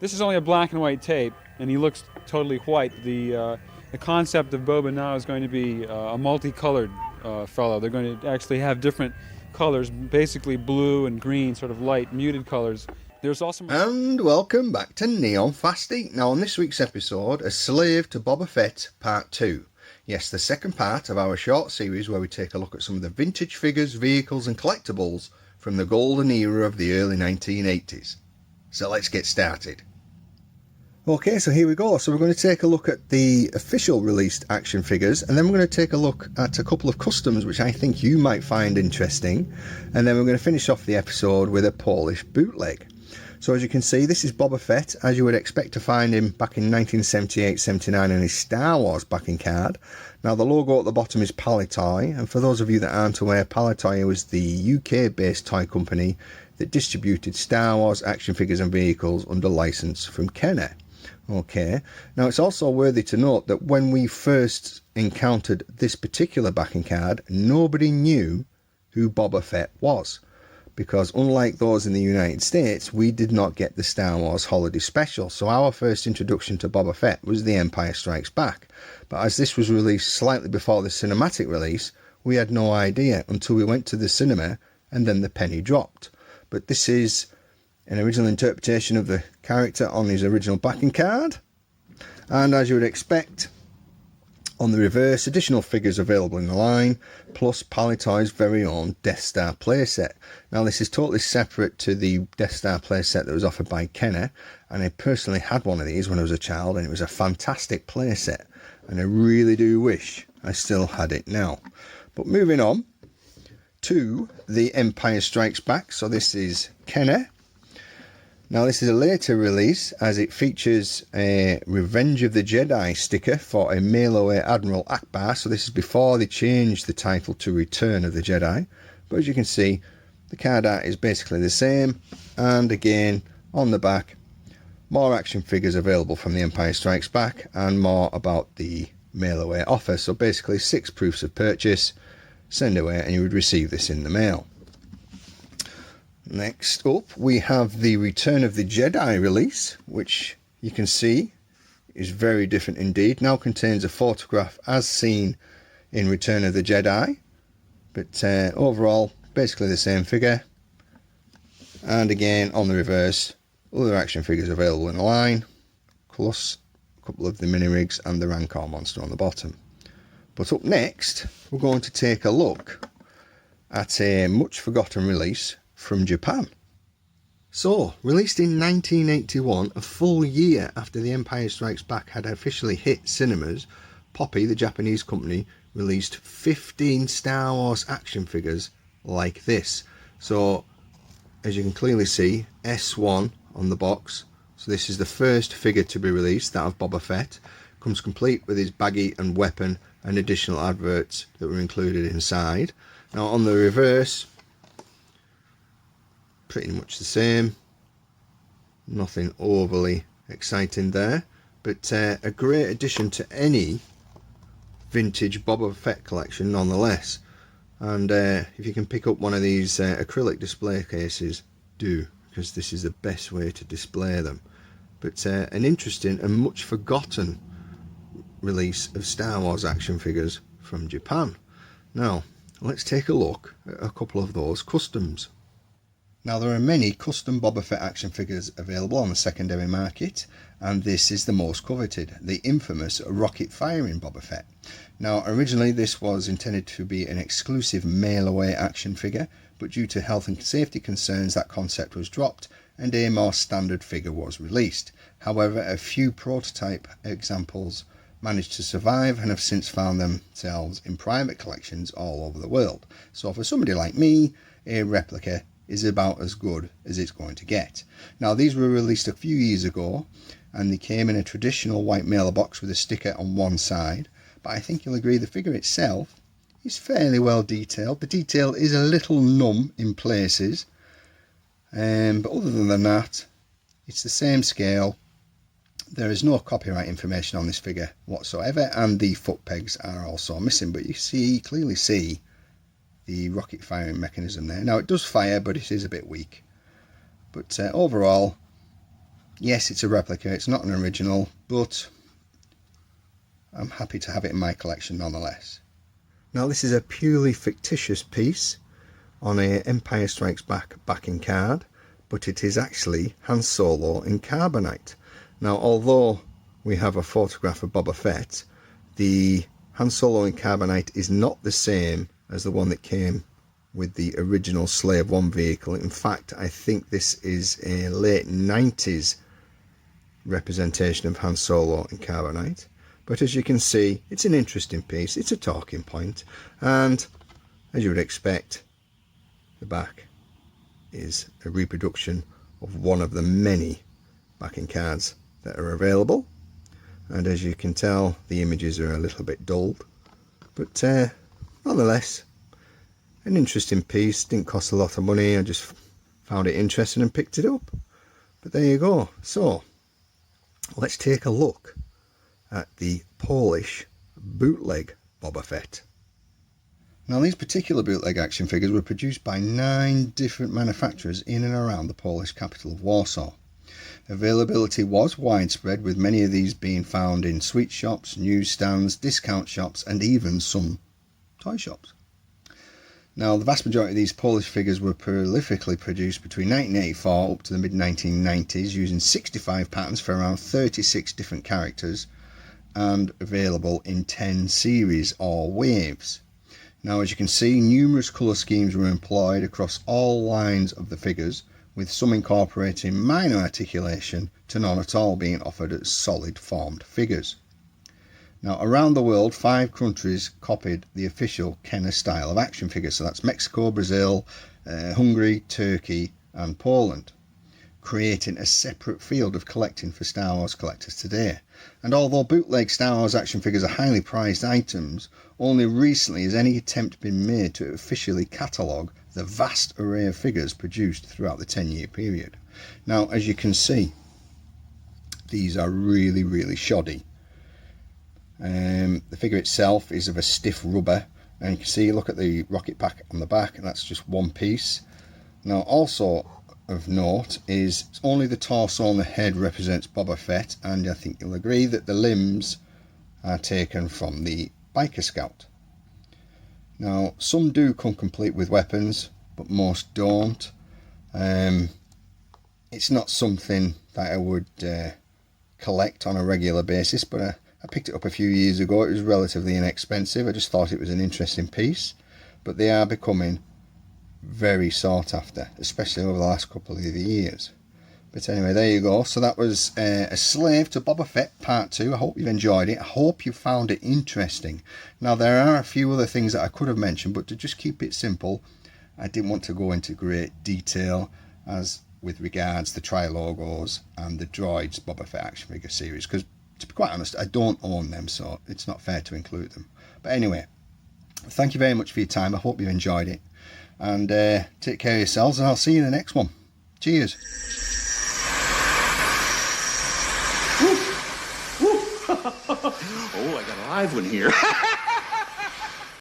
This is only a black and white tape, and he looks totally white. The concept of Boba now is going to be a multicolored fellow. They're going to actually have different colors, basically blue and green, sort of light, muted colors. There's also... And welcome back to Neon Fasty. Now on this week's episode, A Slave to Boba Fett Part 2. Yes, the second part of our short series where we take a look at some of the vintage figures, vehicles and collectibles from the golden era of the early 1980s. So let's get started. Okay, so here we go. So we're going to take a look at the official released action figures, and then we're going to take a look at a couple of customs which I think you might find interesting, and then we're going to finish off the episode with a Polish bootleg. So as you can see, this is Boba Fett, as you would expect to find him back in 1978-79 in his Star Wars backing card. Now the logo at the bottom is Palitoy, and for those of you that aren't aware, Palitoy was the UK-based toy company that distributed Star Wars action figures and vehicles under license from Kenner. Okay, now it's also worthy to note that when we first encountered this particular backing card, nobody knew who Boba Fett was, because unlike those in the United States, we did not get the Star Wars Holiday Special, so our first introduction to Boba Fett was The Empire Strikes Back. But as this was released slightly before the cinematic release, we had no idea until we went to the cinema and then the penny dropped. But this is an original interpretation of the character on his original backing card, and as you would expect, on the reverse, additional figures available in the line, plus Palitoy's very own Death Star playset. Now this is totally separate to the Death Star playset that was offered by Kenner, and I personally had one of these when I was a child, and it was a fantastic playset, and I really do wish I still had it now. But moving on to The Empire Strikes Back, so this is Kenner. Now this is a later release, as it features a Revenge of the Jedi sticker for a mail-away Admiral Akbar, so this is before they changed the title to Return of the Jedi. But as you can see, the card art is basically the same, and again on the back, more action figures available from The Empire Strikes Back and more about the mail-away offer. So basically 6 proofs of purchase, send away and you would receive this in the mail. Next up, we have the Return of the Jedi release, which you can see is very different indeed. Now contains a photograph as seen in Return of the Jedi, but overall basically the same figure. And again on the reverse, other action figures available in the line, plus a couple of the mini rigs and the Rancor monster on the bottom. But up next, we're going to take a look at a much forgotten release from Japan. So, released in 1981, a full year after The Empire Strikes Back had officially hit cinemas, Poppy, the Japanese company, released 15 Star Wars action figures like this. So, as you can clearly see, S1 on the box. So this is the first figure to be released, that of Boba Fett. Comes complete with his baggie and weapon and additional adverts that were included inside. Now on the reverse, pretty much the same, nothing overly exciting there, but a great addition to any vintage Boba Fett collection nonetheless. And if you can pick up one of these acrylic display cases, do, because this is the best way to display them. But an interesting and much forgotten release of Star Wars action figures from Japan. Now let's take a look at a couple of those customs. Now there are many custom Boba Fett action figures available on the secondary market, and this is the most coveted, the infamous rocket firing Boba Fett. Now originally this was intended to be an exclusive mail-away action figure, but due to health and safety concerns that concept was dropped and a more standard figure was released. However, a few prototype examples managed to survive and have since found themselves in private collections all over the world. So for somebody like me, a replica is about as good as it's going to get. Now these were released a few years ago and they came in a traditional white mailer box with a sticker on one side, but I think you'll agree the figure itself is fairly well detailed. The detail is a little numb in places, but other than that it's the same scale. There is no copyright information on this figure whatsoever, and the foot pegs are also missing, but you clearly see the rocket firing mechanism there. Now it does fire, but it is a bit weak. But overall, Yes, it's a replica, it's not an original, but I'm happy to have it in my collection nonetheless. Now this is a purely fictitious piece on a Empire Strikes Back backing card, but it is actually Han Solo in carbonite. Now although we have a photograph of Boba Fett, the Han Solo in carbonite is not the same as the one that came with the original Slave 1 vehicle. In fact, I think this is a late 90s representation of Han Solo in carbonite. But as you can see, it's an interesting piece, it's a talking point, and as you would expect, the back is a reproduction of one of the many backing cards that are available. And as you can tell, the images are a little bit dulled, but nonetheless, an interesting piece. Didn't cost a lot of money, I just found it interesting and picked it up. But there you go. So let's take a look at the Polish bootleg Boba Fett. Now these particular bootleg action figures were produced by 9 different manufacturers in and around the Polish capital of Warsaw. Availability was widespread, with many of these being found in sweet shops, newsstands, discount shops and even some toy shops. Now the vast majority of these Polish figures were prolifically produced between 1984 up to the mid-1990s, using 65 patterns for around 36 different characters, and available in 10 series or waves. Now as you can see, numerous colour schemes were employed across all lines of the figures, with some incorporating minor articulation to none at all being offered as solid formed figures. Now around the world, 5 countries copied the official Kenner style of action figures, so that's Mexico, Brazil, Hungary, Turkey and Poland, creating a separate field of collecting for Star Wars collectors today. And although bootleg Star Wars action figures are highly prized items, only recently has any attempt been made to officially catalogue the vast array of figures produced throughout the 10-year period. Now as you can see, these are really shoddy. The figure itself is of a stiff rubber, and you can see, look at the rocket pack on the back, and that's just one piece. Now also of note is only the torso and the head represents Boba Fett, and I think you'll agree that the limbs are taken from the Biker Scout. Now some do come complete with weapons, but most don't. It's not something that I would collect on a regular basis, but I picked it up a few years ago. It was relatively inexpensive. I just thought it was an interesting piece, but they are becoming very sought after, especially over the last couple of years. But anyway, there you go. So that was a Slave to Boba Fett part 2. I hope you've enjoyed it. I hope you found it interesting. Now there are a few other things that I could have mentioned, but to just keep it simple, I didn't want to go into great detail as with regards the Tri-Logos and the Droids Boba Fett action figure series, because to be quite honest, I don't own them, so it's not fair to include them. But anyway, thank you very much for your time. I hope you enjoyed it, and take care of yourselves, and I'll see you in the next one. Cheers. Oh, I got a live one here.